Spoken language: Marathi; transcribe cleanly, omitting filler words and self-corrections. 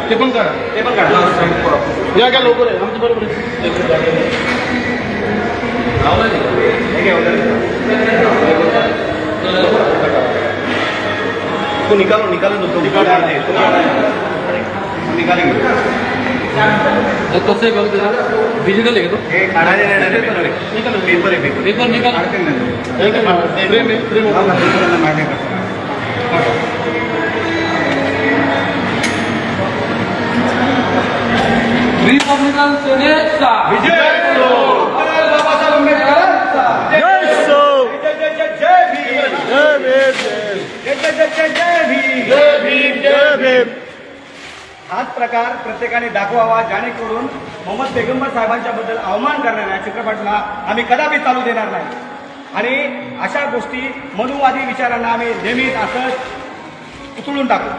ते पण काढा घ्या लवकर आहे आमच्या बरोबर तो निकालो निकालेंगे कसं आहे बघ डिजिटल आहे का तो पेपर निकाल रिपब्लिकन सेनेचा विजय असो बाबासाहेब आंबेडकरांचा जय असो जय भीम हाच प्रकार प्रत्येकाने दाखवावा जेणेकरून मोहम्मद पैगंबर साहेबांच्या बद्दल अवमान करणाऱ्या चित्रपटाला आम्ही कदापि चालू देणार नाही आणि अशा गोष्टी मनुवादी विचारांना आम्ही नेहमीच असंच उचलून टाकू.